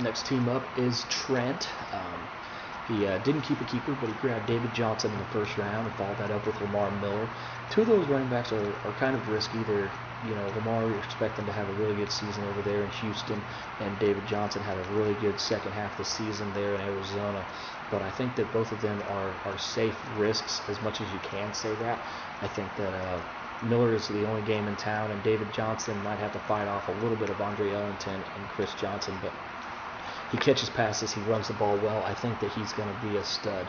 Next team up is Trent. He didn't keep a keeper, but he grabbed David Johnson in the first round and followed that up with Lamar Miller. Two of those running backs are kind of risky. They're, Lamar, we expect them to have a really good season over there in Houston, and David Johnson had a really good second half of the season there in Arizona. But I think that both of them are safe risks, as much as you can say that. I think that Miller is the only game in town, and David Johnson might have to fight off a little bit of Andre Ellington and Chris Johnson, but he catches passes, he runs the ball well. I think that he's going to be a stud.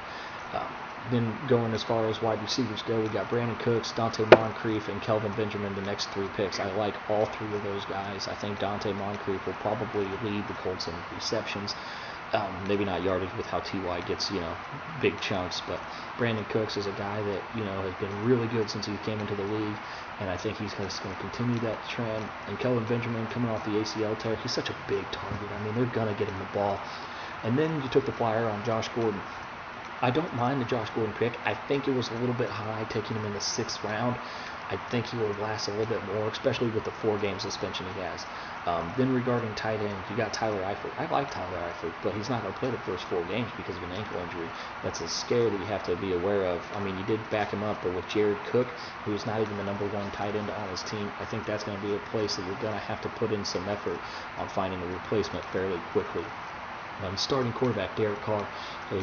Then going as far as wide receivers go, we got Brandon Cooks, Dante Moncrief, and Kelvin Benjamin, the next three picks. I like all three of those guys. I think Dante Moncrief will probably lead the Colts in receptions. Maybe not yardage with how T.Y. gets, big chunks, but Brandon Cooks is a guy that, has been really good since he came into the league, and I think he's just going to continue that trend. And Kelvin Benjamin, coming off the ACL tear, he's such a big target. I mean, they're going to get him the ball. And then you took the flyer on Josh Gordon. I don't mind the Josh Gordon pick. I think it was a little bit high taking him in the 6th round. I think he will last a little bit more, especially with the 4-game suspension he has. Then regarding tight end, you got Tyler Eifert. I like Tyler Eifert, but he's not going to play the first 4 games because of an ankle injury. That's a scare that you have to be aware of. I mean, you did back him up, but with Jared Cook, who's not even the #1 tight end on his team, I think that's going to be a place that you're going to have to put in some effort on finding a replacement fairly quickly. Starting quarterback Derek Carr,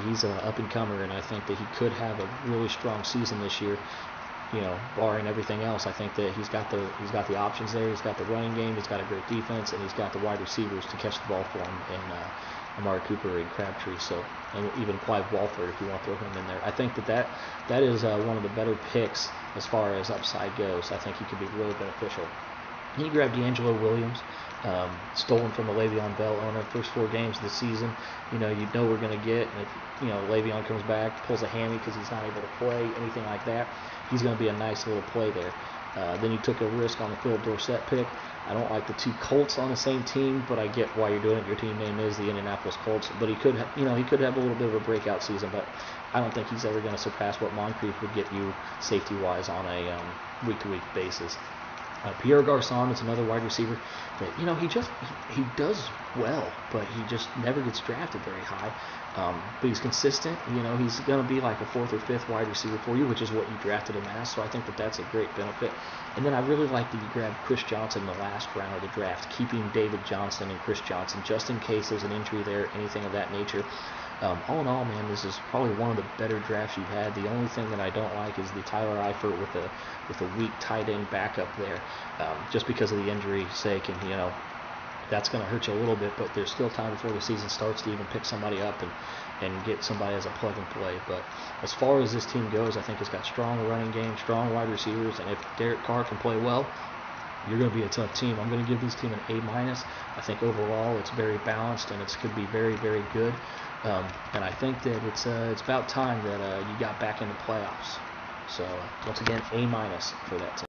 he's an up-and-comer, and I think that he could have a really strong season this year. Barring everything else, I think that he's got the options there. He's got the running game, he's got a great defense, and he's got the wide receivers to catch the ball for him, and Amari Cooper and Crabtree, and even Clive Walford if you want to throw him in there. I think that is one of the better picks as far as upside goes. I think he could be really beneficial. And you grab D'Angelo Williams, stolen from the Le'Veon Bell owner, first 4 games of the season. You know we're going to get, and if Le'Veon comes back, pulls a hammy because he's not able to play, anything like that, he's going to be a nice little play there. Then you took a risk on the Philip Dorsett pick. I don't like the 2 Colts on the same team, but I get why you're doing it. Your team name is the Indianapolis Colts, but he could have a little bit of a breakout season, but I don't think he's ever going to surpass what Moncrief would get you safety-wise on a week-to-week basis. Pierre Garçon is another wide receiver that, he does well, but he just never gets drafted very high. But he's consistent. He's going to be like a 4th or 5th wide receiver for you, which is what you drafted him as. So I think that that's a great benefit. And then I really like that you grabbed Chris Johnson in the last round of the draft, keeping David Johnson and Chris Johnson just in case there's an injury there, anything of that nature. All in all, man, this is probably one of the better drafts you've had. The only thing that I don't like is the Tyler Eifert with a weak tight end backup there, just because of the injury's sake, and that's going to hurt you a little bit. But there's still time before the season starts to even pick somebody up and get somebody as a plug and play. But as far as this team goes, I think it's got strong running game, strong wide receivers, and if Derek Carr can play well, you're going to be a tough team. I'm going to give this team an A-. I think overall it's very balanced and it could be very, very good. And I think that it's about time that you got back in the playoffs. So once again, A- for that team.